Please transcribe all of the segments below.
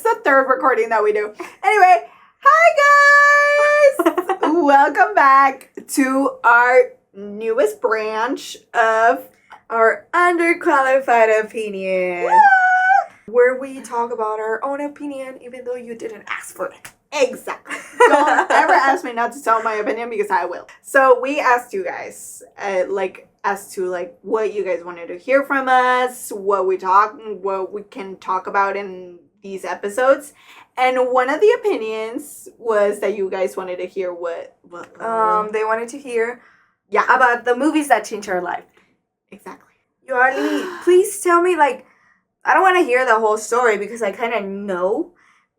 the third recording that we do. Anyway, hi guys! Welcome back to our newest branch of our underqualified opinion. What? Where we talk about our own opinion even though you didn't ask for it. Exactly. Don't ever ask me not to tell my opinion because I will. So we asked you guys, as to what you guys wanted to hear from us, what we can talk about in these episodes, and one of the opinions was that you guys wanted to hear what they wanted to hear about the movies that changed our life. Exactly. Yoali, please tell me, I don't want to hear the whole story because I kind of know,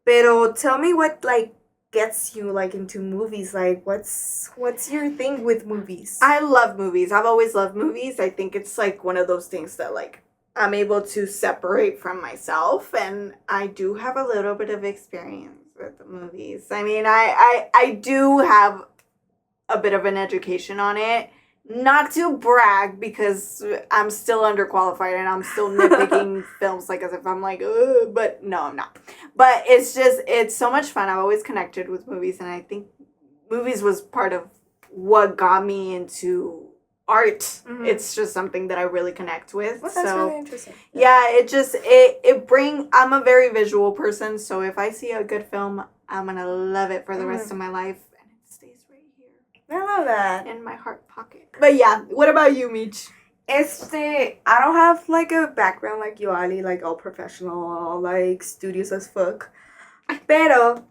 pero tell me what gets you into movies. What's your thing with movies? I love movies. I've always loved movies. I think it's one of those things that I'm able to separate from myself, and I do have a little bit of experience with the movies. I mean, I do have a bit of an education on it. Not to brag, because I'm still underqualified and I'm still nitpicking films as if I'm ugh, but no, I'm not. But it's so much fun. I've always connected with movies, and I think movies was part of what got me into art. Mm-hmm. It's just something that I really connect with. Well, that's really interesting. Yeah, I'm a very visual person, so if I see a good film, I'm gonna love it for the rest of my life. I love that. In my heart pocket. But yeah, what about you, Meech? I don't have a background like Yoali, all professional, studios as fuck. Pero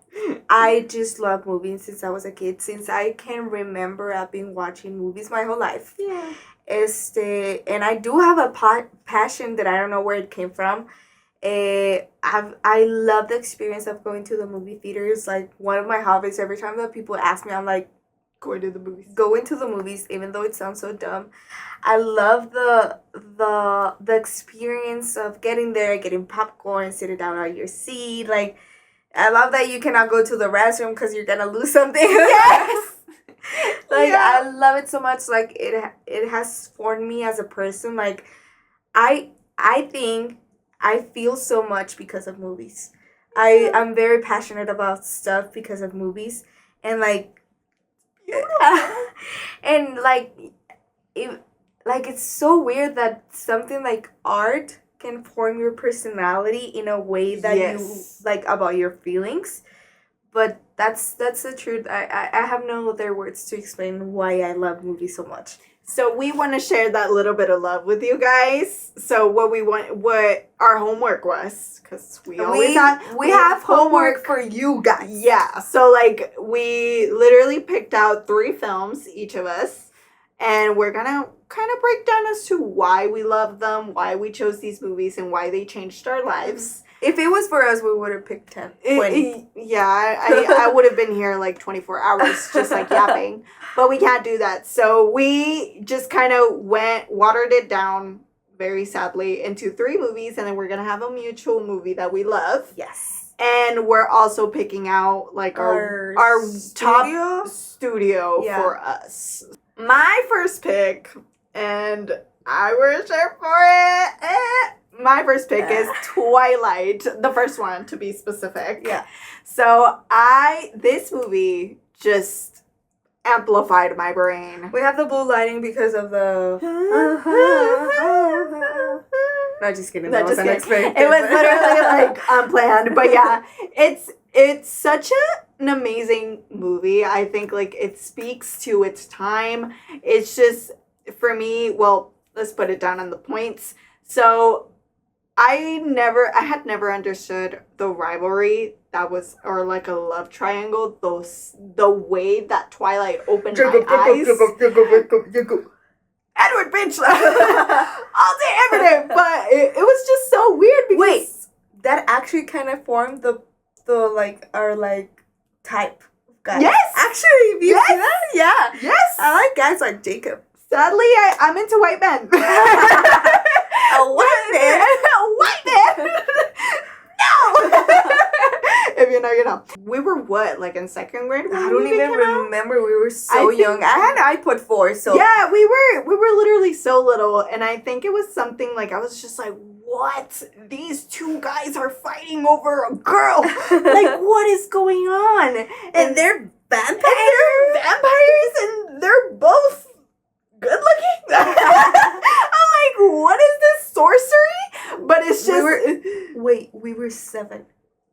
I just love movies since I was a kid. Since I can remember, I've been watching movies my whole life. Yeah. And I do have a passion that I don't know where it came from. I love the experience of going to the movie theaters. One of my hobbies, every time that people ask me, I'm going to the movies. Going to the movies, even though it sounds so dumb. I love the experience of getting there, getting popcorn, sitting down on your seat. I love that you cannot go to the restroom because you're gonna lose something. Yes. I love it so much. It has formed me as a person. I think I feel so much because of movies. I'm very passionate about stuff because of movies, and and it's so weird that something like art can form your personality in a way that you about your feelings. But that's the truth. I have no other words to explain why I love movies so much. So we want to share that little bit of love with you guys. So what our homework was, because we have homework for you guys. Yeah. So we literally picked out 3 films, each of us, and we're gonna kind of break down as to why we love them, why we chose these movies, and why they changed our lives. If it was for us, we would have picked 10, 20. I would have been here 24 hours just yapping. But we can't do that. So we just kind of watered it down, very sadly, into 3 movies. And then we're going to have a mutual movie that we love. Yes. And we're also picking out our top studio for us. My first pick, and I wish for it. My first pick is Twilight, the first one to be specific. Yeah. So this movie just amplified my brain. We have the blue lighting because of the... No, just kidding. That was unexpected. It was literally unplanned. But yeah, it's such an amazing movie. I think it speaks to its time. It's just, for me, well, let's put it down on the points. So I had never understood the rivalry that was, or a love triangle, the way that Twilight opened my eyes. Edward Finch, all day, every day. But it was just so weird because... Wait, that actually kind of formed the our type of guys. Yes! Actually, you see that? Yeah. Yes! I like guys like Jacob. Sadly, I'm into white men. A white man? A white man? No! If you know, you know. We were what, in second grade? I don't even remember. We were so young. I put 4, so... Yeah, we were literally so little, and I think it was something I was just what? These two guys are fighting over a girl. Like, what is going on? And they're vampires. And they're vampires, and they're both good looking. I'm like, what is this sorcery? But it's just we were 7.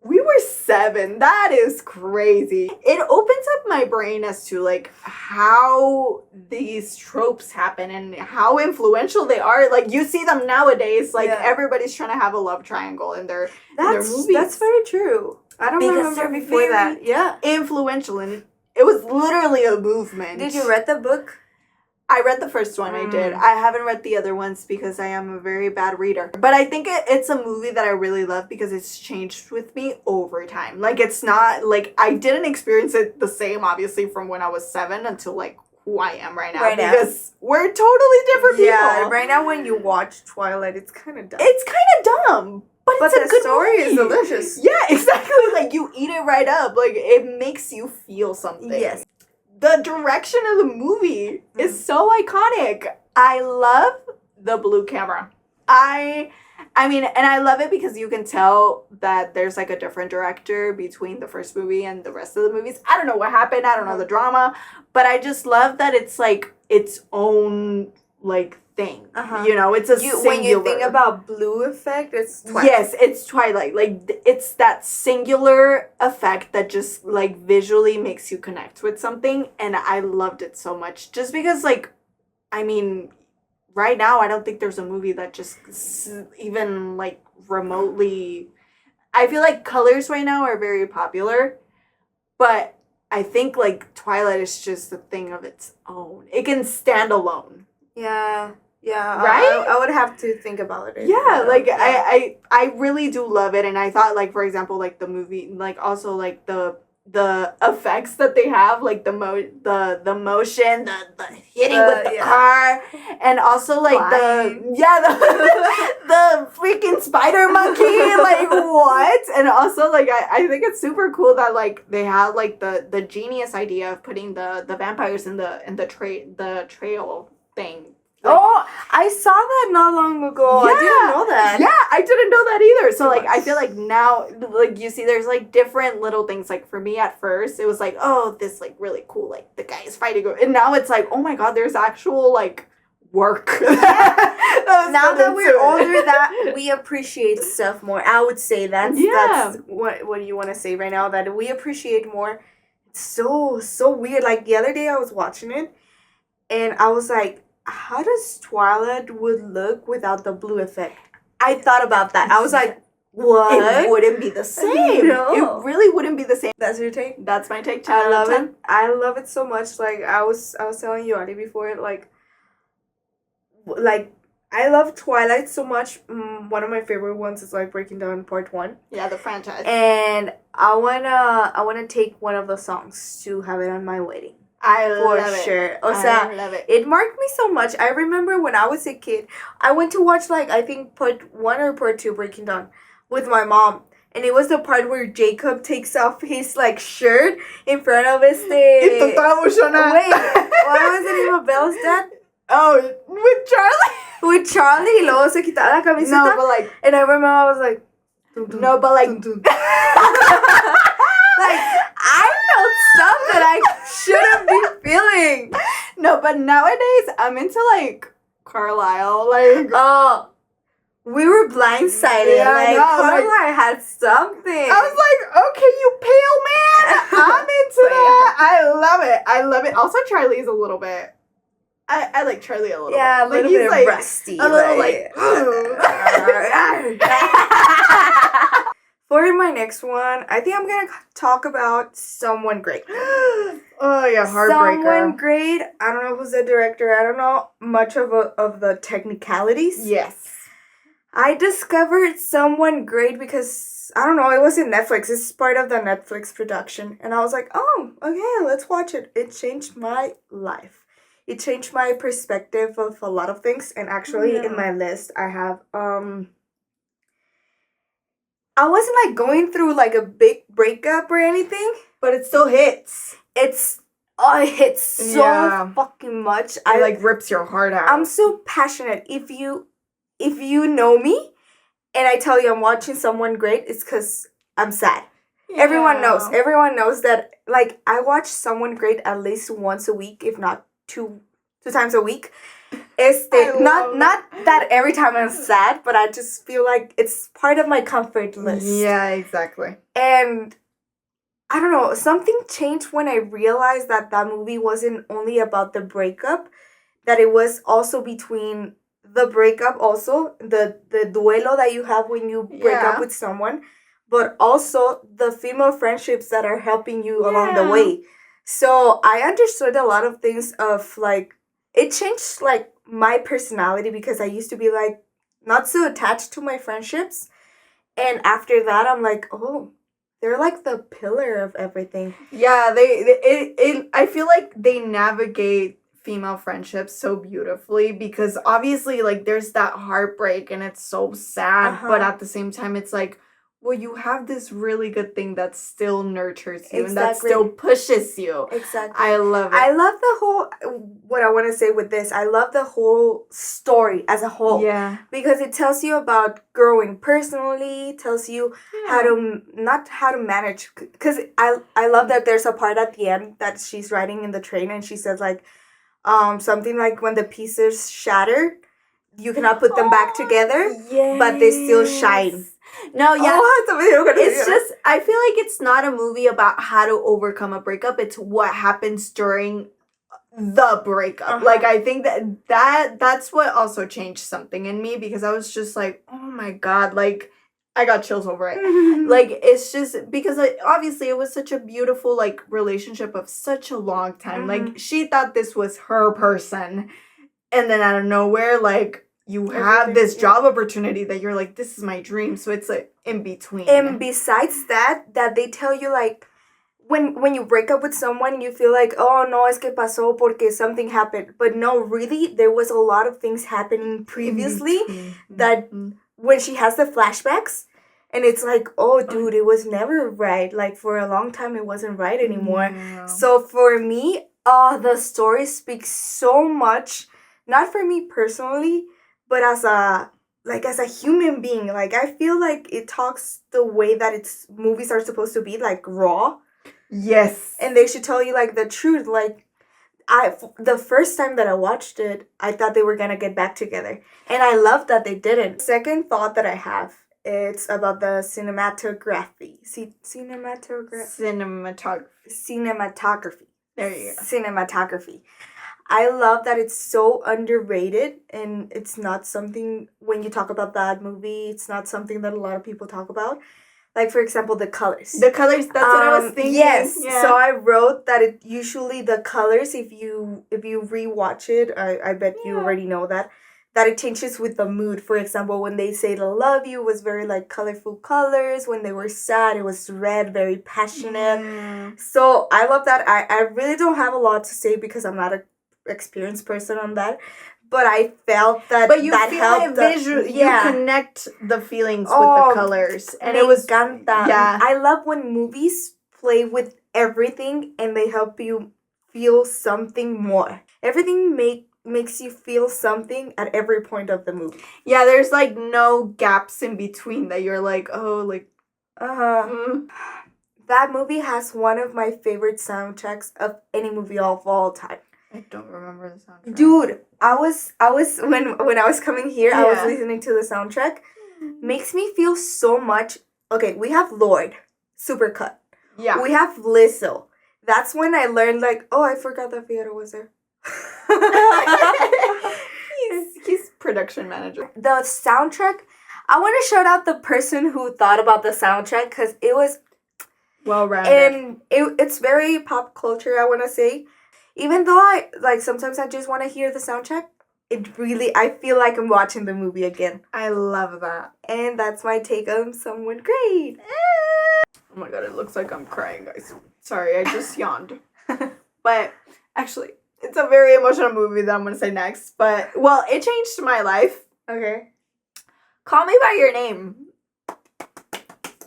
We were 7. That is crazy. It opens up my brain as to like how these tropes happen and how influential they are. Like, you see them nowadays. Like, everybody's trying to have a love triangle in their movies. That's very true. I don't remember before that. Yeah, influential, and it was literally a movement. Did you read the book? I read the first one, I did. I haven't read the other ones because I am a very bad reader. But I think it's a movie that I really love because it's changed with me over time. Like, it's not, like, I didn't experience it the same, obviously, from when I was 7 until, like, who I am right now. Because we're totally different people. Yeah, right now when you watch Twilight, it's kind of dumb. It's kind of dumb. But it's a good story movie. Is delicious. Yeah, exactly. Like, you eat it right up. Like, it makes you feel something. Yes. The direction of the movie is so iconic. I love the blue camera. I mean, and I love it because you can tell that there's like a different director between the first movie and the rest of the movies. I don't know what happened. I don't know the drama, but I just love that it's like its own like thing. You know, it's a singular. When you think about blue effect, it's Twilight. Yes, it's Twilight. Like, it's that singular effect that just like visually makes you connect with something, and I loved it so much. Just because, like, I mean, right now I don't think there's a movie that just even like remotely. I feel like colors right now are very popular, but I think like Twilight is just a thing of its own. It can stand alone. Yeah, right. I would have to think about it. Yeah, like I really do love it, and I thought, like, for example, like the movie, like also like the effects that they have, like the motion, the hitting with the car, and also like the freaking spider monkey, like what? And also like I think it's super cool that like they had like the genius idea of putting the vampires in the trail thing. Like, I saw that not long ago. Yeah, I didn't know that. Yeah, I didn't know that either. So, like, I feel like now, like, you see, there's, like, different little things. Like, for me at first, it was like, oh, this, like, really cool, like, the guy is fighting. And now it's like, oh, my God, there's actual, like, work. Now that we're older, that we appreciate stuff more. I would say that's what do you want to say right now? That we appreciate more. It's so weird. Like, the other day I was watching it, and I was like, how does Twilight would look without the blue effect? I thought about that. I was like, what? It wouldn't be the same. No. It really wouldn't be the same. That's your take? That's my take. I love it. I love it so much. Like, I was telling Yoali before, like I love Twilight so much. One of my favorite ones is like Breaking Down Part 1. Yeah, the franchise. And I wanna take one of the songs to have it on my wedding. I love it. O sea, I love it. It marked me so much. I remember when I was a kid, I went to watch like I think Part 1 or Part 2 Breaking Down with my mom. And it was the part where Jacob takes off his like shirt in front of his Wait, what was the name of Belle's dad? Oh, with Charlie? With Charlie, y luego se quitaba la camiseta. No, but like, and I remember I was like, no, but like, like I felt stuff that I shouldn't be feeling. No, but nowadays I'm into like Carlisle, like. Oh, we were blindsided. Yeah, like Carlisle like, had something. I was like, okay, you pale man, I'm into that. I love it. Also, Charlie's a little bit. I like Charlie a little bit. Yeah, a little he's bit like, rusty. A little like. For my next one, I think I'm gonna talk about Someone Great. Oh yeah, heartbreaker. Someone Great. I don't know who's the director. I don't know much of the technicalities. Yes. I discovered Someone Great because I don't know. It was in Netflix. It's part of the Netflix production, and I was like, oh, okay, let's watch it. It changed my life. It changed my perspective of a lot of things, and actually in my list I have I wasn't like going through like a big breakup or anything, but it still hits. It hits so fucking much. It like rips your heart out. I'm so passionate. If you know me, and I tell you I'm watching someone great, it's because I'm sad. Yeah. Everyone knows that, like, I watch someone great at least once a week, if not two times a week. Not that every time I'm sad, but I just feel like it's part of my comfort list. Yeah, exactly. And I don't know, something changed when I realized that movie wasn't only about the breakup, that it was also between the breakup, also the duelo that you have when you break up with someone, but also the female friendships that are helping you along the way. So I understood a lot of things of, like, it changed, like, my personality, because I used to be, like, not so attached to my friendships. And after that, I'm like, oh, they're like the pillar of everything. Yeah, I feel like they navigate female friendships so beautifully, because obviously, like, there's that heartbreak and it's so sad, but at the same time it's like, well, you have this really good thing that still nurtures you and that still pushes you. Exactly. I love it. I love the whole, what I want to say with this, I love the whole story as a whole. Yeah. Because it tells you about growing personally, tells you how to manage. Because I love that there's a part at the end that she's riding in the train and she says, like, something like, when the pieces shatter, you cannot put them back together, but they still shine. No, yeah. It's just, I feel like it's not a movie about how to overcome a breakup. It's what happens during the breakup. Like, I think that's what also changed something in me, because I was just like, oh my God, like, I got chills over it. Like, it's just because obviously it was such a beautiful, like, relationship of such a long time. Like, she thought this was her person, and then out of nowhere, like, you have this job opportunity that you're like, this is my dream. So it's like in between. And besides that they tell you, like, when you break up with someone, you feel like, oh no, es que pasó porque something happened. But no, really, there was a lot of things happening previously that when she has the flashbacks, and it's like, oh dude, it was never right. Like, for a long time, it wasn't right anymore. Yeah. So for me, the story speaks so much, not for me personally, but as a human being. Like, I feel like it talks the way that movies are supposed to be, like, raw. Yes. And they should tell you, like, the truth. Like, the first time that I watched it, I thought they were gonna get back together, and I love that they didn't. Second thought that I have, it's about the cinematography. Cinematography. There you go. Cinematography. I love that it's so underrated, and it's not something, when you talk about that movie, it's not something that a lot of people talk about. Like, for example, the colors. The colors, that's what I was thinking. Yes. Yeah. So I wrote that it usually, the colors, if you rewatch it, I bet you already know that it changes with the mood. For example, when they say to love you, was very, like, colorful colors. When they were sad, it was red, very passionate. So I love that. I really don't have a lot to say because I'm not an experienced person on that. But I felt that helped. You connect the feelings with the colors. And it was... Yeah. I love when movies play with everything and they help you feel something more. Everything makes you feel something at every point of the movie. Yeah, there's, like, no gaps in between that you're like, oh, like... That movie has one of my favorite soundtracks of any movie of all time. I don't remember the soundtrack. Dude, I was when I was coming here, I was listening to the soundtrack. Makes me feel so much. Okay, we have Lord, Supercut. Yeah. We have Lizzo. That's when I learned, like, oh, I forgot that Fierro was there. he's production manager. The soundtrack, I want to shout out the person who thought about the soundtrack, because it was well-rounded. And it's very pop culture, I want to say. Even though sometimes I just want to hear the soundtrack, I feel like I'm watching the movie again. I love that. And that's my take on Someone Great. Oh my God, it looks like I'm crying, guys. Sorry, I just yawned. But actually, it's a very emotional movie that I'm going to say next. But, well, it changed my life. Okay. Call Me By Your Name.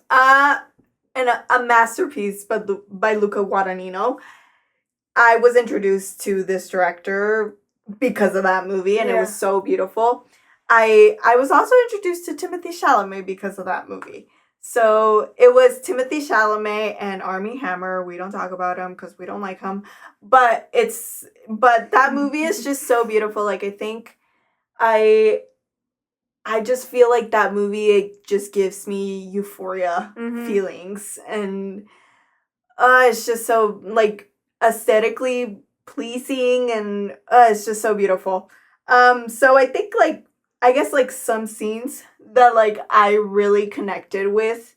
And a masterpiece by Luca Guadagnino. I was introduced to this director because of that movie, and it was so beautiful. I was also introduced to Timothy Chalamet because of that movie. So it was Timothy Chalamet and Armie Hammer. We don't talk about him because we don't like him, but that movie is just so beautiful. Like I think I I just feel like that movie, it just gives me euphoria feelings, and it's just so like aesthetically pleasing, and it's just so beautiful. So I think like I guess like some scenes that like I really connected with.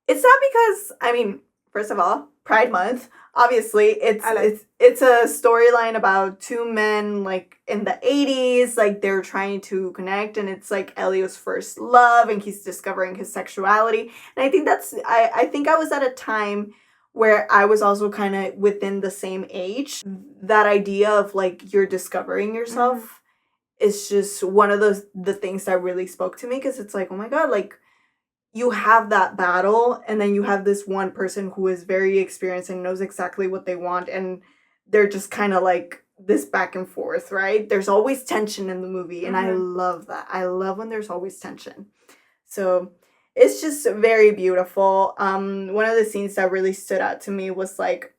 It's not because I mean, first of all, Pride Month. Obviously, it's a storyline about two men like in the 80s, like they're trying to connect, and it's like Elio's first love, and he's discovering his sexuality. And I think I think I was at a time where I was also kind of within the same age. That idea of like you're discovering yourself is just one of the things that really spoke to me, because it's like, oh my god, like you have that battle, and then you have this one person who is very experienced and knows exactly what they want, and they're just kind of like this back and forth, right? There's always tension in the movie, and I love that. I love when there's always tension. So it's just very beautiful. One of the scenes that really stood out to me was like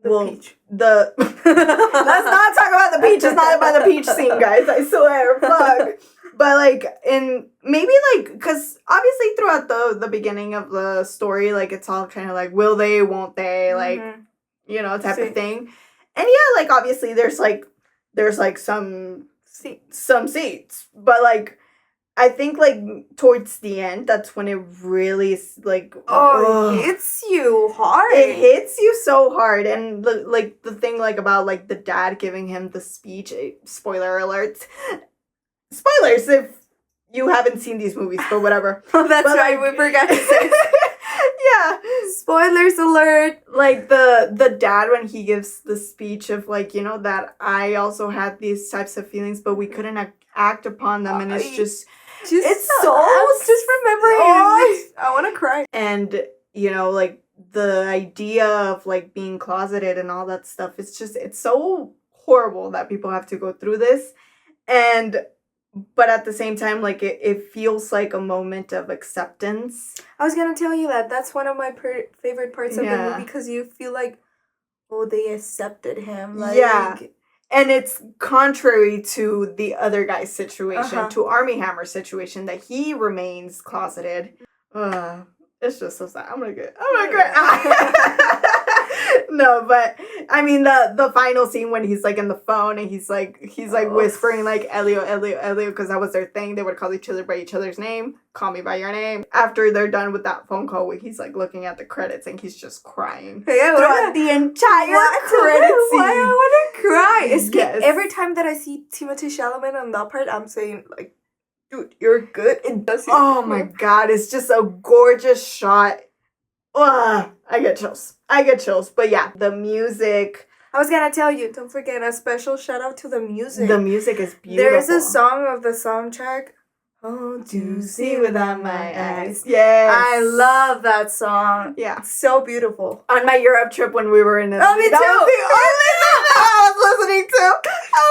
peach. Let's not talk about the peach. It's not about the peach scene, guys. I swear. Fuck. But like in maybe like, because obviously throughout the beginning of the story, like it's all kind of like, will they, won't they, like type of thing. And yeah, like obviously there's like some seats, but like I think like towards the end, that's when it really like it hits you hard. It hits you so hard, and like the thing like about like the dad giving him the speech. Spoiler alert. Spoilers if you haven't seen these movies, but whatever. That's right, we forgot to say. Yeah. Spoilers alert. Like the dad, when he gives the speech of like, that I also had these types of feelings, but we couldn't act upon them, and it's just it's so I was just remembering I want to cry. And like the idea of like being closeted and all that stuff, it's so horrible that people have to go through this. But at the same time, like it feels like a moment of acceptance. I was gonna tell you that's one of my favorite parts of the movie, because you feel like, oh, they accepted him. Like, yeah. And it's contrary to the other guy's situation, to Armie Hammer's situation, that he remains closeted. It's just so sad. I'm gonna cry. No, but I mean the final scene when he's like in the phone, and he's like whispering like Elio, because that was their thing. They would call each other by each other's name. Call me by your name. After they're done with that phone call, where he's like looking at the credits and he's just crying throughout the entire credit scene. Why I want to cry? Yes. Every time that I see Timothée Chalamet on that part, I'm saying like, dude, you're good. It does. Oh my god, it's just a gorgeous shot. Ugh, I get chills. But yeah, the music. I was gonna tell you, don't forget a special shout out to the music. The music is beautiful. There's a song of the soundtrack, Oh, to see without my eyes. Yes. I love that song. Yeah. It's so beautiful. On my Europe trip when we were in Italy. Oh, me too. That was the only thing that I was listening to. I'm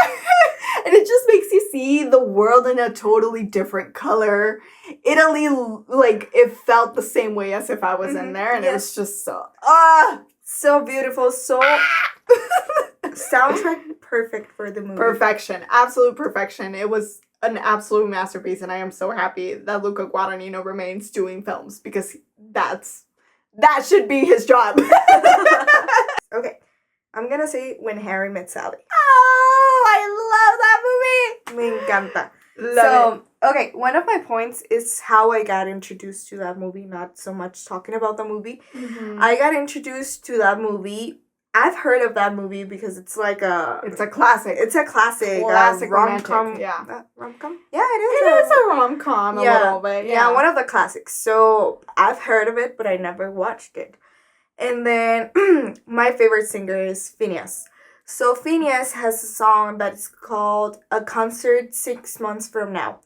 like, and it just makes you see the world in a totally different color. Italy, like, it felt the same way as if I was in there. And it was just so beautiful. So soundtrack perfect for the movie. Perfection. Absolute perfection. It was an absolute masterpiece, and I am so happy that Luca Guadagnino remains doing films, because that should be his job. Okay, I'm gonna say When Harry Met Sally. Oh, I love that movie. Me encanta. Love it. Okay, one of my points is how I got introduced to that movie, not so much talking about the movie. Mm-hmm. I got introduced to that movie. I've heard of that movie because it's like it's a classic. It's a classic. Classic rom-com. Yeah. Rom-com? Yeah, it is. It is a rom-com a little bit. Yeah, one of the classics. So I've heard of it, but I never watched it. And then my favorite singer is Phineas. So Phineas has a song that's called A Concert 6 Months From Now.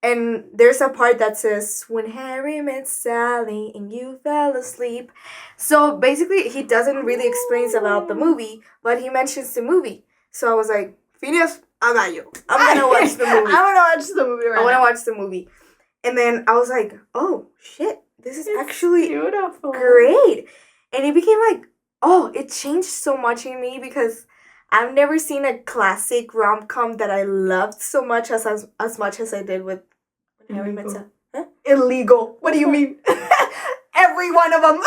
And there's a part that says, when Harry met Sally and you fell asleep. So basically, he doesn't really explain about the movie, but he mentions the movie. So I was like, Phineas, I got you. I'm gonna watch the movie. I want to watch the movie right now. I want to watch the movie. And then I was like, oh, shit. This is actually beautiful. Great. And it became like, oh, it changed so much in me because I've never seen a classic rom-com that I loved so much as much as I did with Harry Met Sally. Huh? Illegal. What do you mean? Every one of them.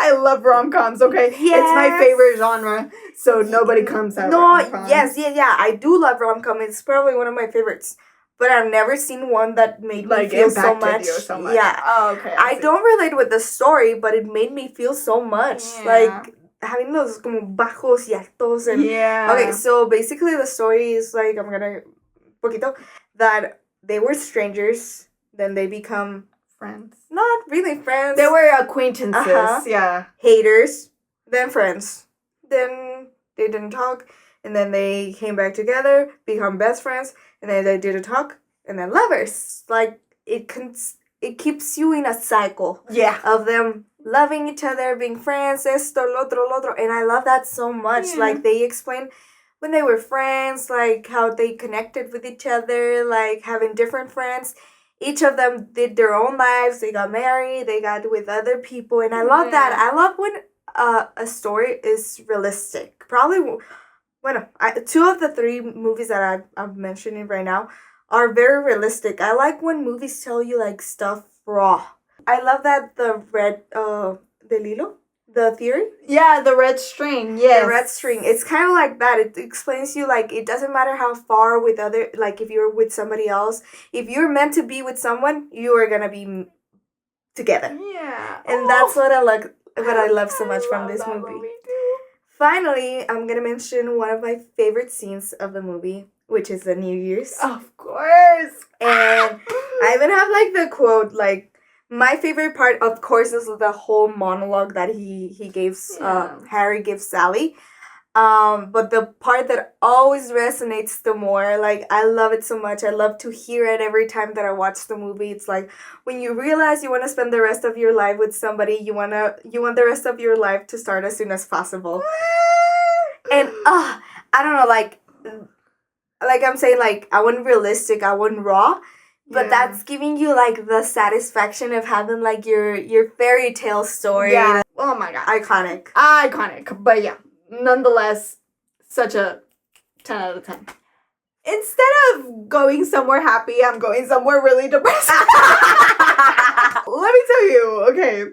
I love rom-coms, okay? Yes. It's my favorite genre, so nobody comes out. No, rom-coms. yes, yeah. I do love rom-com. It's probably one of my favorites. But I've never seen one that made me feel so much. You so much. Yeah. Oh, okay. I don't relate with the story, but it made me feel so much. Yeah. Like having those como bajos y altos and yeah. Okay, so basically the story is like poquito that they were strangers, then they become friends. Not really friends. They were acquaintances. Yeah. Haters, then friends. Then they didn't talk, and then they came back together, become best friends, and then they didn't talk, and then lovers. Like it keeps you in a cycle. Yeah. Of them loving each other, being friends, esto, lo otro, and I love that so much. Yeah. Like they explain when they were friends, like how they connected with each other, like having different friends. Each of them did their own lives. They got married. They got with other people, and I love that. I love when a story is realistic. Probably, two of the three movies that I'm mentioning right now are very realistic. I like when movies tell you like stuff raw. I love that the red delulu, the theory. Yeah, the red string. Yes. The red string. It's kind of like that. It explains you like it doesn't matter how far with other, like if you're with somebody else, if you're meant to be with someone, you are gonna be together. Yeah. And that's what I like. What I love so much from this movie. Finally, I'm gonna mention one of my favorite scenes of the movie, which is the New Year's. Of course. And I even have like the quote, like my favorite part, of course, is the whole monologue that he gives. Harry gives Sally. But the part that always resonates the more, like I love it so much. I love to hear it every time that I watch the movie. It's like when you realize you want to spend the rest of your life with somebody, you want the rest of your life to start as soon as possible. And I don't know, like I'm saying, like I want realistic, I want raw. But that's giving you like the satisfaction of having like your fairy tale story. Yeah. Oh my god. Iconic. But yeah, nonetheless, such a 10 out of 10. Instead of going somewhere happy, I'm going somewhere really depressing. Let me tell you, okay.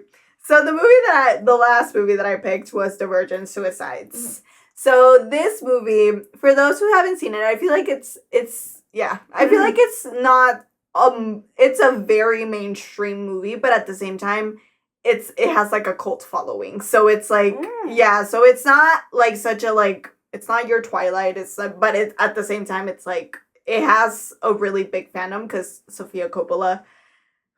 So the last movie that I picked was Virgin Suicides. Mm-hmm. So this movie, for those who haven't seen it, I feel like it's I feel like it's not it's a very mainstream movie, but at the same time, it has like a cult following. So it's like so it's not like such a like it's not your Twilight. It's like, but it at the same time it's like it has a really big fandom because Sofia Coppola,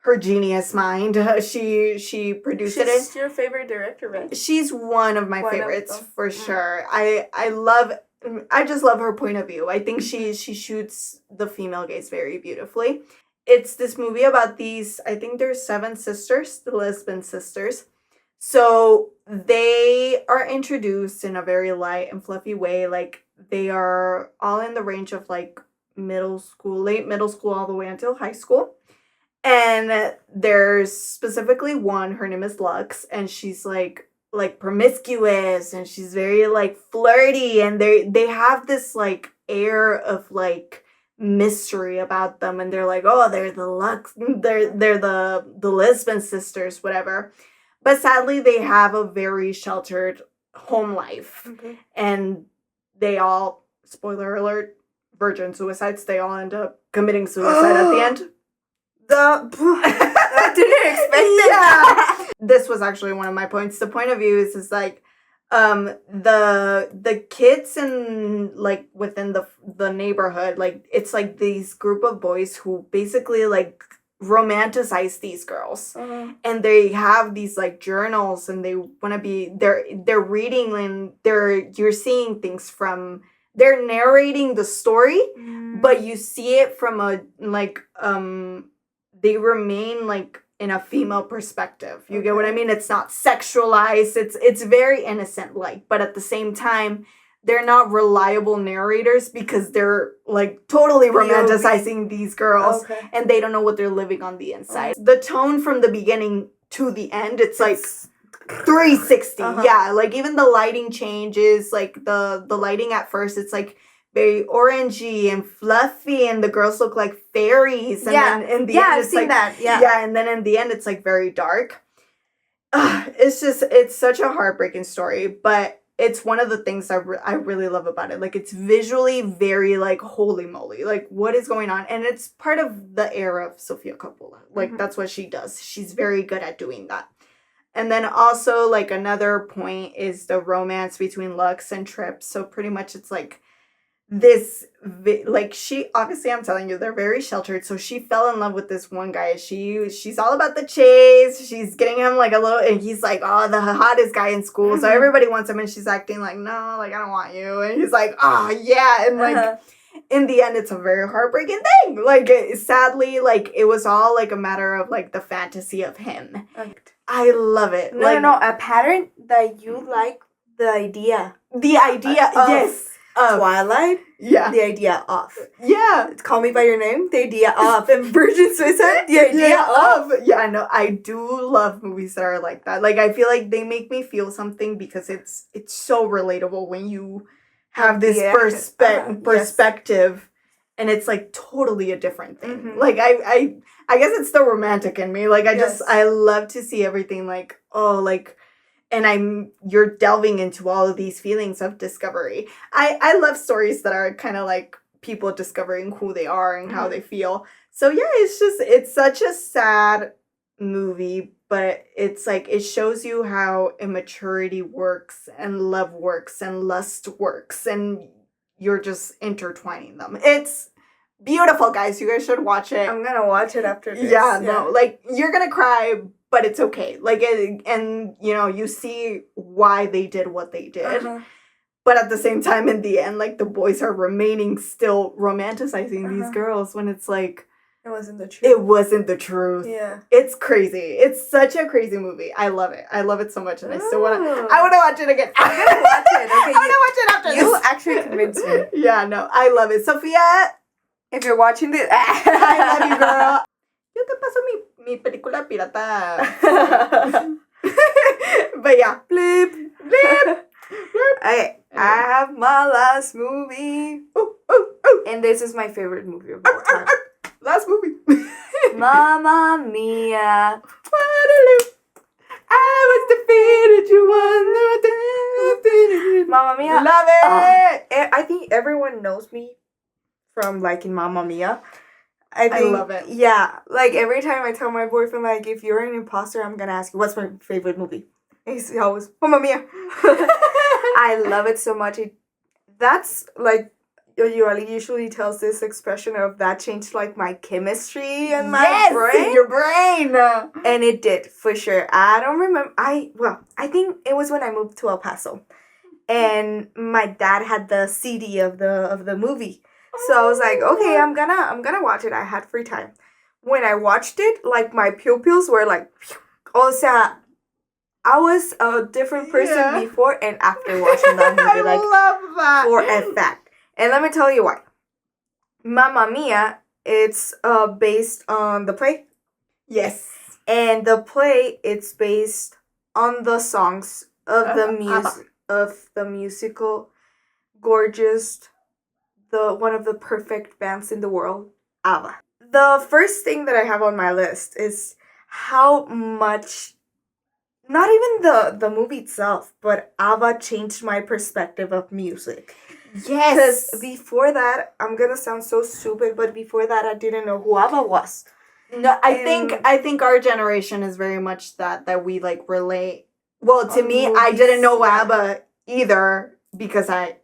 her genius mind, she produced it. She's your favorite director, right? She's one of my favorites for sure. I just love her point of view. I think she shoots the female gaze very beautifully. It's this movie about these, I think there's 7 sisters, the Lisbon sisters. So they are introduced in a very light and fluffy way. Like they are all in the range of like late middle school all the way until high school. And there's specifically one, her name is Lux, and she's like promiscuous, and she's very like flirty, and they have this like air of like mystery about them, and they're like, oh, they're the Lisbon sisters, whatever. But sadly, they have a very sheltered home life, and they all, spoiler alert, virgin suicides, they all end up committing suicide at the end. I didn't expect that. This was actually one of my points. The point of view is like the kids in like within the neighborhood, like it's like these group of boys who basically like romanticize these girls. And they have these like journals, and they want to be they're reading, and you're seeing things from, they're narrating the story, but you see it from a like they remain like in a female perspective. You get what I mean? It's not sexualized. It's very innocent like, but at the same time, they're not reliable narrators because they're like totally romanticizing these girls and they don't know what they're living on the inside. The tone from the beginning to the end, it's like 360. Yeah, like even the lighting changes, like the lighting at first, it's like very orangey and fluffy, and the girls look like fairies. And then in the end, I've seen like, that. Yeah, and then in the end, it's like very dark. It's such a heartbreaking story, but it's one of the things I really love about it. Like, it's visually very, like, holy moly. Like, what is going on? And it's part of the era of Sofia Coppola. Like, that's what she does. She's very good at doing that. And then also, like, another point is the romance between Lux and Trip. So pretty much it's like this, like, she, obviously, I'm telling you, they're very sheltered. So she fell in love with this one guy. She's all about the chase. She's getting him like a little, and he's like, oh, the hottest guy in school. So everybody wants him, and she's acting like, no, like, I don't want you. And he's like, oh, yeah. And like, in the end, it's a very heartbreaking thing. Like, sadly, like, it was all like a matter of like the fantasy of him. I love it. No, a pattern that you like, the idea. The idea, yes. Twilight, the idea of. Yeah. Call Me By Your Name, the idea of. And Virgin Suicide, the idea of. Yeah, no, I do love movies that are like that. Like, I feel like they make me feel something because it's so relatable when you have this perspective and it's like totally a different thing. Like, I guess it's the romantic in me. Like, I love to see everything like, oh, like, and you're delving into all of these feelings of discovery. I love stories that are kind of like people discovering who they are and how they feel. So yeah, it's such a sad movie, but it's like, it shows you how immaturity works and love works and lust works, and you're just intertwining them. It's beautiful, guys. You guys should watch it. I'm gonna watch it after this. Yeah, no, like, you're gonna cry, but it's okay. Like, and you know, you see why they did what they did. But at the same time, in the end, like, the boys are remaining still romanticizing these girls when it's like, it wasn't the truth. It wasn't the truth. Yeah. It's crazy. It's such a crazy movie. I love it. I love it so much, and I want to watch it again. I'm gonna watch it. Okay, I want to watch it after you this. actually convinced me. Yeah, no, I love it. Sophia, if you're watching this, I love you, girl. Yo te paso mi película pirata. But yeah. Bleep. Okay, I have my last movie. And this is my favorite movie of all time. Last movie. Mamma Mia. I was defeated, you won. Mamma Mia. Love it. I think everyone knows me from liking Mamma Mia. I love it. Yeah, like every time I tell my boyfriend, like, if you're an imposter, I'm gonna ask you, what's my favorite movie? And he's always, Mamma Mia. I love it so much. That's like, Yoali usually tells this expression of that changed like my chemistry and my brain. Your brain. And it did, for sure. I don't remember. I think it was when I moved to El Paso, and my dad had the CD of the movie. So I was like, okay, I'm gonna watch it. I had free time. When I watched it, like, my pupils were like, o sea, I was a different person before and after watching that movie. Like, love that. For a fact. And let me tell you why. Mamma Mia, it's based on the play. Yes. And the play, it's based on the songs of the musical Gorgeous, one of the perfect bands in the world, ABBA. The first thing that I have on my list is how much, not even the movie itself, but ABBA changed my perspective of music. Yes. Because before that, I'm gonna sound so stupid, but before that, I didn't know who ABBA was. No, I think our generation is very much that we like relate. Well, to me, I didn't know ABBA either because I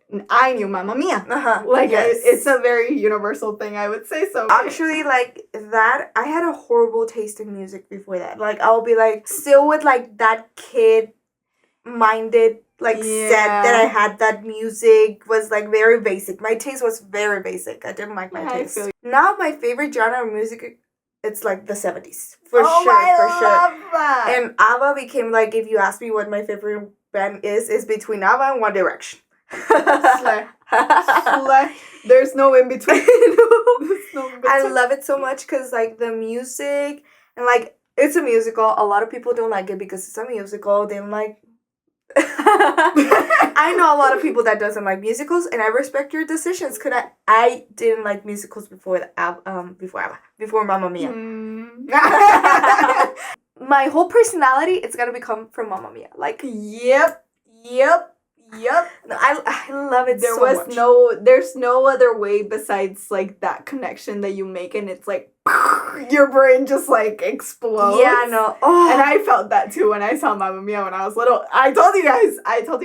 knew Mamma Mia. Like, it's a very universal thing, I would say. So actually, like, that, I had a horrible taste in music before that. Like, I'll be like, still with like that kid-minded set that I had, that music was like very basic. My taste was very basic. I didn't like my taste. Now my favorite genre of music, it's like the 70s. For sure. I love that. And ABBA became like, if you ask me what my favorite band is between ABBA and One Direction. Slay. Slay. There's no in between. There's no in between. I love it so much because like the music and like it's a musical. A lot of people don't like it because it's a musical. They don't like. I know a lot of people that doesn't like musicals, and I respect your decisions. Cause I didn't like musicals before before Mamma Mia. My whole personality it's gonna become from Mamma Mia. Like Yep. no, I love it There so was much. there's no other way besides like that connection that you make, and it's like your brain just like explodes. Yeah, no. Oh. And I felt that too when I saw Mamma Mia when I was little. I told you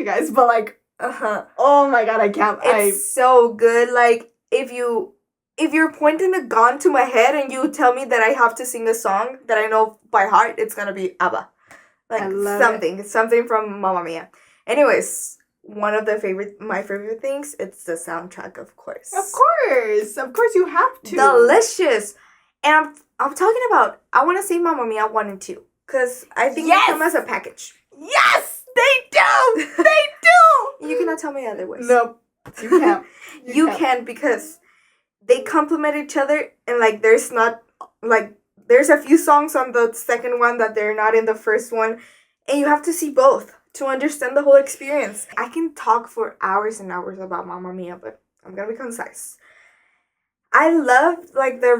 guys, but like, oh my god, I can't. It's so good. Like if you're pointing a gun to my head and you tell me that I have to sing a song that I know by heart, it's gonna be ABBA. Like something from Mamma Mia. Anyways, one of my favorite things, it's the soundtrack, of course. Of course, you have to. Delicious. And I'm talking about. I want to say Mamma Mia 1 and 2 because I think they come as a package. Yes, they do. They do. You cannot tell me otherwise. Nope, you can't. You can because they complement each other, and like there's a few songs on the second one that they're not in the first one, and you have to see both to understand the whole experience. I can talk for hours and hours about Mamma Mia, but I'm gonna be concise. I love like the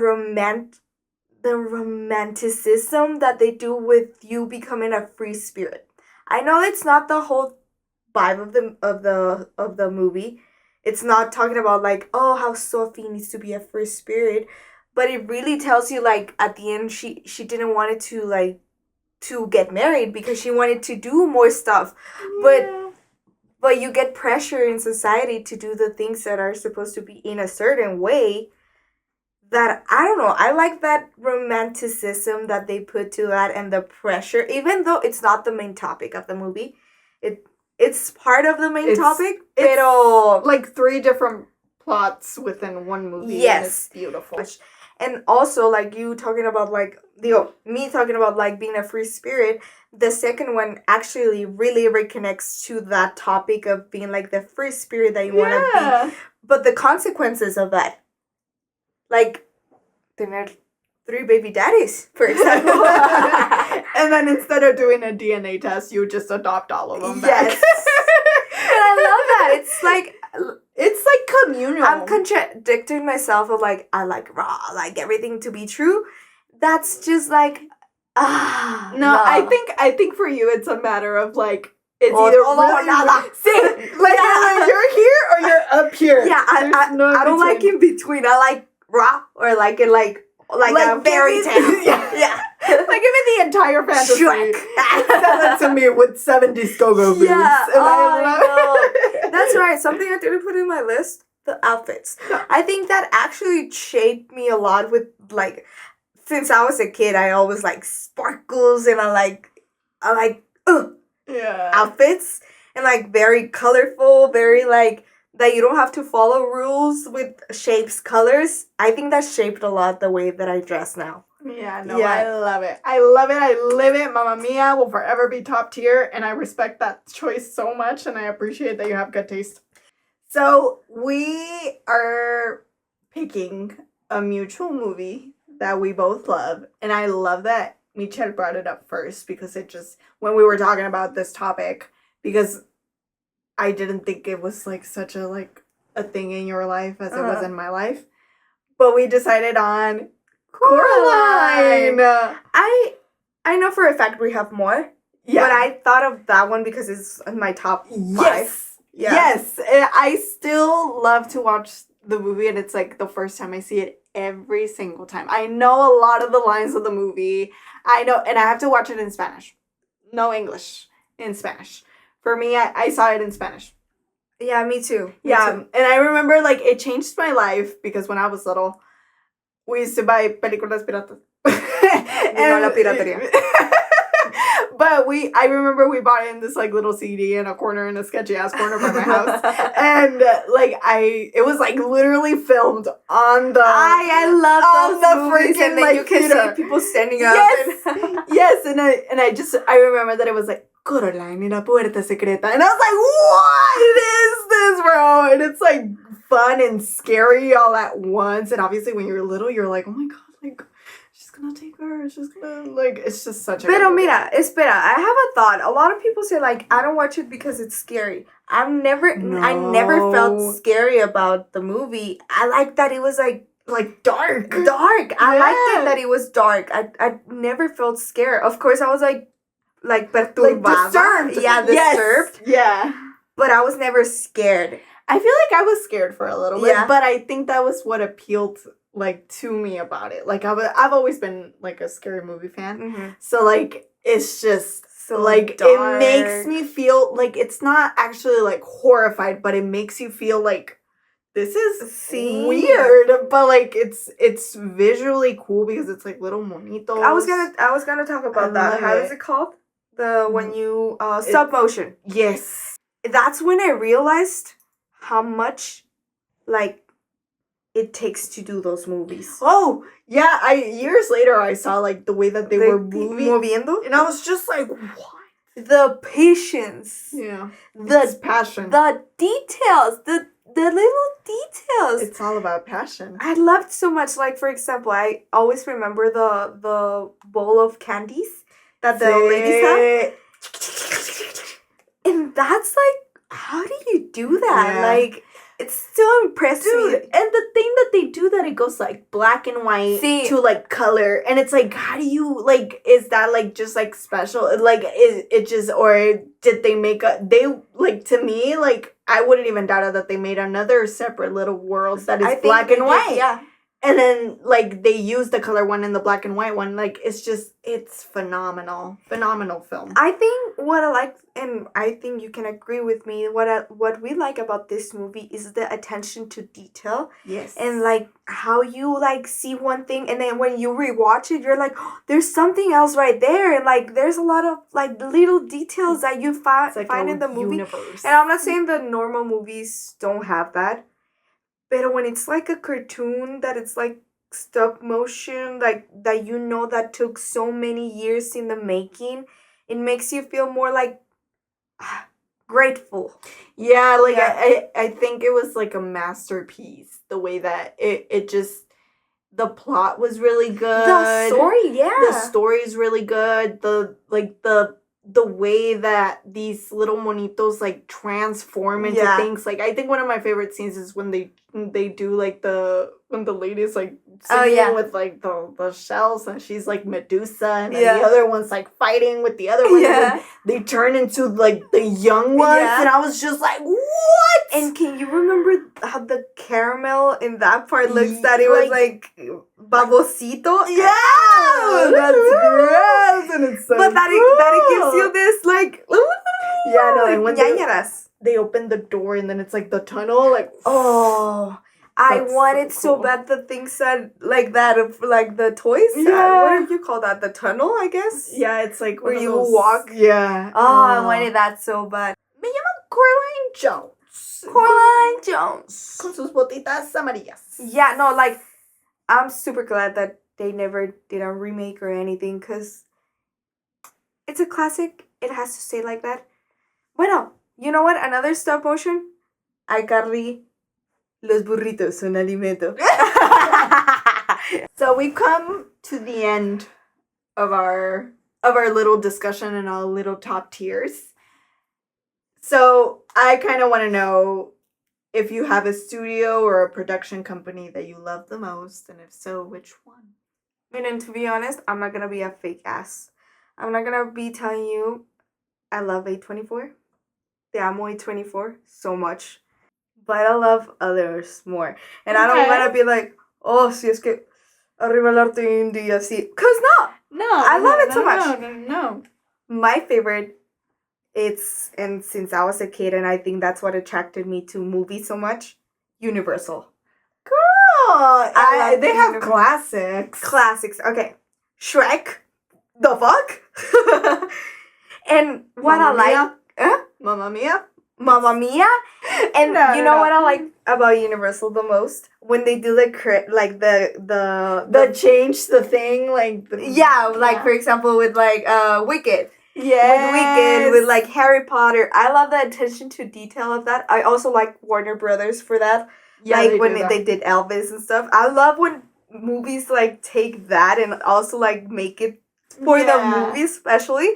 romanticism that they do with you becoming a free spirit. I know it's not the whole vibe of the movie. It's not talking about like, oh, how Sophie needs to be a free spirit, but it really tells you like at the end she didn't want it to get married because she wanted to do more stuff. Yeah. But you get pressure in society to do the things that are supposed to be in a certain way. That I don't know. I like that romanticism that they put to that and the pressure, even though it's not the main topic of the movie. It's part of the main topic, pero like 3 different plots within one movie. Yes, and it's beautiful. And also, like you talking about like me talking about like being a free spirit. The second one actually really reconnects to that topic of being like the free spirit that you want to be, but the consequences of that. Like, tener 3 baby daddies, for example. And then instead of doing a DNA test, you just adopt all of them back. Yes. And I love that. It's like communal. I'm contradicting myself of like, I like raw, like everything to be true. That's just like, No, I think for you it's a matter of like, it's either or nada. Like either you're here or you're up here. Yeah, I don't like in between. I like raw or like it like a fairy tale. Yeah. Like give me the entire fantasy. Shrek. Sell it to me with 70s go-go boots. Yeah, And I know. That's right. Something I didn't put in my list, the outfits. I think that actually shaped me a lot with like since I was a kid, I always like sparkles and I like outfits and like very colorful, very like that you don't have to follow rules with shapes, colors. I think that shaped a lot the way that I dress now. Yeah, no, yeah. I love it. I love it. I live it. Mamma Mia will forever be top tier, and I respect that choice so much, and I appreciate that you have good taste. So we are picking a mutual movie that we both love, and I love that Michelle brought it up first because it just, when we were talking about this topic, because I didn't think it was like such a like a thing in your life as it was in my life, but we decided on Coraline. I know for a fact we have more. Yeah. But I thought of that one because it's in my top 5. Yes. Yeah. Yes. I still love to watch the movie, and it's like the first time I see it every single time. I know a lot of the lines of the movie. I know, and I have to watch it in Spanish. No English. In Spanish. For me, I saw it in Spanish. Yeah, me too. Me too. And I remember like it changed my life because when I was little, we used to buy películas piratas. No la piratería. But I remember we bought it in this like little CD in a corner, in a sketchy ass corner by my house, and it was like literally filmed on the. I love those movies, freaking and then like you can theater. see people standing up. Yes, yes, and I remember that it was like Coraline in a puerta secreta. And I was like, what is this, bro? And it's like fun and scary all at once. And obviously when you're little, you're like, oh my God, like, she's gonna take her. She's gonna, like, it's just such a Pero good movie. mira, espera, I have a thought. A lot of people say, like, I don't watch it because it's scary. I never felt scary about the movie. I like that it was, like dark. Dark. I liked it that it was dark. I never felt scared. Of course, I was, like perturbada. Like disturbed. Yeah, disturbed. Yes. Yeah. But I was never scared. I feel like I was scared for a little bit, Yeah. but I think that was what appealed like to me about it. Like I've always been like a scary movie fan, Mm-hmm. so like it's just So like dark. it makes me feel like it's not actually like horrified, but it makes you feel like this is weird, but like it's visually cool because it's like little monitos. I was gonna talk about that. How is it called? When you stop motion. Yes. That's when I realized how much like it takes to do those movies. Oh, yeah, years later I saw like the way that they were moviendo, and I was just like, what? The patience. Yeah. The passion. The details, the little details. It's all about passion. I loved so much. Like, for example, I always remember the bowl of candies that the ladies have. And that's like, how do you do that? Yeah. Like, it still impressed me. And the thing that they do that it goes like black and white to like color, and it's like, how do you like? Is that like just like special? Like, is it just, or did they make to me, like, I wouldn't even doubt it that they made another separate little world that is black and white. Yeah. And then, like, they use the color one and the black and white one. Like, it's phenomenal. Phenomenal film. I think what I like, and I think you can agree with me, what we like about this movie is the attention to detail. Yes. And, like, how you, like, see one thing, and then when you rewatch it, you're like, oh, there's something else right there. And, like, there's a lot of, like, little details that you find in the movie. Universe. And I'm not saying the normal movies don't have that. But when it's like a cartoon that it's like stop motion, like that that took so many years in the making, it makes you feel more like grateful. Yeah, like I think it was like a masterpiece. The way that it just, the plot was really good. The story, yeah. The story is really good. The way that these little monitos like transform into things. Like, I think one of my favorite scenes is when they do like when the lady's like singing with like the shells, and she's like Medusa, and then the other one's like fighting with the other one. Yeah. And they turn into like the young ones, and I was just like, what? And can you remember how the caramel in that part looks? That it was like babosito. Yeah, that's gross, and it's so. But that it gives you this like. Yeah, no, and when ñañaras. They open the door and then it's like the tunnel, like, oh, I wanted so bad the things that like that of like the toys. Yeah. What do you call that? The tunnel, I guess. Yeah, it's like where you walk. Yeah. Oh, I wanted that so bad. Me llamo Coraline Jones. Coraline Jones. Con sus botitas amarillas. Yeah, no, like, I'm super glad that they never did a remake or anything, because it's a classic. It has to stay like that. Bueno. You know what? Another stop motion? iCarly, los burritos son alimento. So we've come to the end of our little discussion and our little top tiers. So I kind of want to know if you have a studio or a production company that you love the most, and if so, which one? And to be honest, I'm not going to be a fake ass. I'm not going to be telling you I love A24. Te amo A24 so much. But I love others more. And I don't want to be like, oh, si es que arriba el arte indie, así. Because no. I love it so much. No. My favorite, and since I was a kid, and I think that's what attracted me to movies so much, Universal. Girl, they have classics. Classics. Okay. Shrek. The fuck? And what Mamma I Mia. like... Mamma Mia. Mamma Mia. And you know what I like about Universal the most? When they do the change the thing, like like for example with like Wicked. with Wicked, with like Harry Potter. I love the attention to detail of that. I also like Warner Brothers for that. Yeah, like when they did Elvis and stuff. I love when movies like take that and also like make it for the movie especially.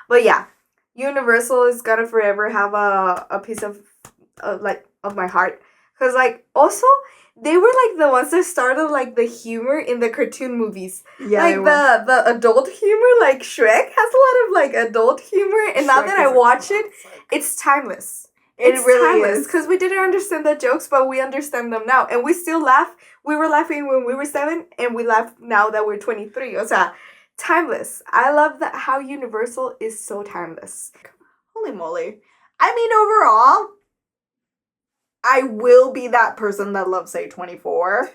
But yeah, Universal is gonna forever have a piece of my heart, because like also they were like the ones that started like the humor in the cartoon movies. Yeah, like the adult humor, like Shrek has a lot of like adult humor, and now that I watch it, it's timeless. It's really timeless because we didn't understand the jokes, but we understand them now, and we still laugh. We were laughing when we were 7, and we laugh now that we're 23. O sea, timeless. I love that how Universal is so timeless. Holy moly! I mean, overall, I will be that person that loves A24.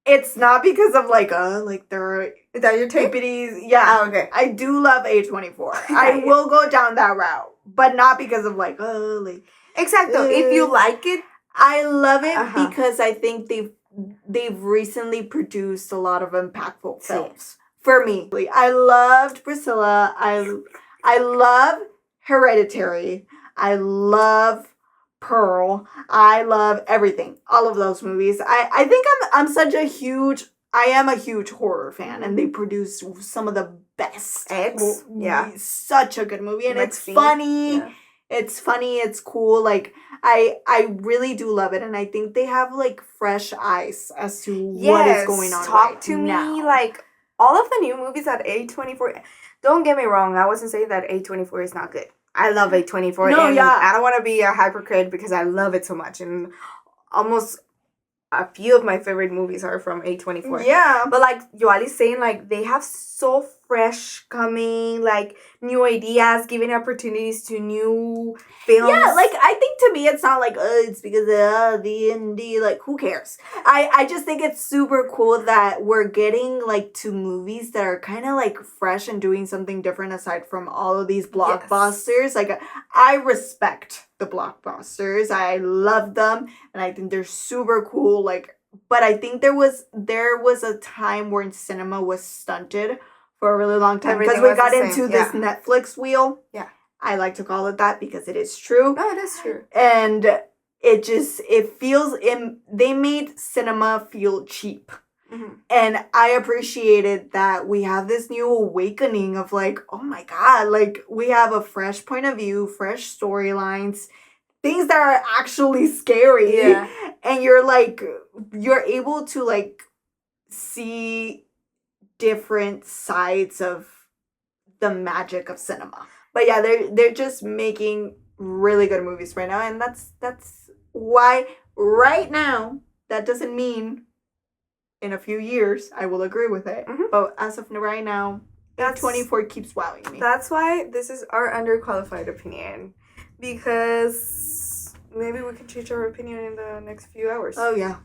It's not because of like their is that your tape? Yeah. Oh, okay. I do love A24. I will go down that route, but not because of like exactly. If you like it, I love it because I think they've recently produced a lot of impactful films. For me, I loved Priscilla. I love Hereditary. I love Pearl. I love everything. All of those movies. I think I am a huge horror fan, and they produce some of the best movies. Yeah. Such a good movie, and it's funny. Yeah. It's funny, it's cool. Like I really do love it, and I think they have like fresh eyes as to what is going on. Talk to me like all of the new movies at A24. Don't get me wrong, I wasn't saying that A24 is not good. I love A24. No, and yeah. I don't want to be a hypocrite because I love it so much. And almost a few of my favorite movies are from A24. Yeah. But like Yoali's saying, like they have so fresh coming, like new ideas, giving opportunities to new films. Yeah, like I think to me it's not like it's because of D&D, like who cares? I just think it's super cool that we're getting like to movies that are kind of like fresh and doing something different aside from all of these blockbusters. Yes. Like I respect the blockbusters. I love them, and I think they're super cool. Like, but I think there was a time where cinema was stunted for a really long time because we got into this Netflix wheel. Yeah. I like to call it that because it is true. No, it is true. And they made cinema feel cheap. Mm-hmm. And I appreciated that we have this new awakening of like, oh my God, like we have a fresh point of view, fresh storylines, things that are actually scary. Yeah. And you're able to like see different sides of the magic of cinema. But yeah, they're just making really good movies right now, and that's why right now, that doesn't mean in a few years I will agree with it. Mm-hmm. But as of right now, that 24 keeps wowing me. That's why this is our underqualified opinion, because maybe we can change our opinion in the next few hours. Oh yeah.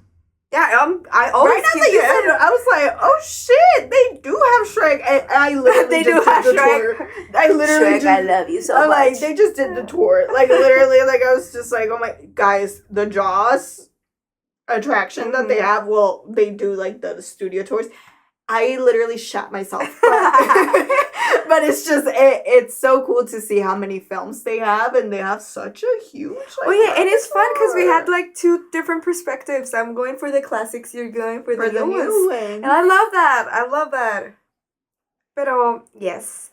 Yeah, I always right now that you said it, I was like, oh shit, they do have Shrek. And I literally they do have Shrek. Tour. I literally Shrek, I love you so much. Like, they just did the tour. Like, literally, like, I was just like, oh my, guys, the Jaws attraction that they have, well, they do, like, the studio tours. I literally shot myself. But it's just, it's so cool to see how many films they have, and they have such a huge, like, oh yeah, and it's fun because we had like 2 different perspectives. I'm going for the classics, you're going for the new ones. And I love that. But yes.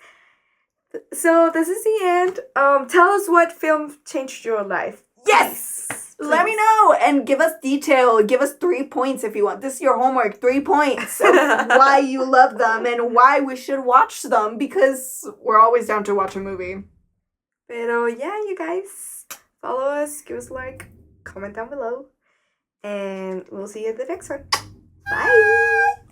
So this is the end. Tell us what film changed your life. Yes! Please. Let me know and give us detail. Give us 3 points if you want. This is your homework. 3 points of why you love them and why we should watch them, because we're always down to watch a movie. Pero yeah, you guys, follow us, give us a like, comment down below, and we'll see you at the next one. Bye!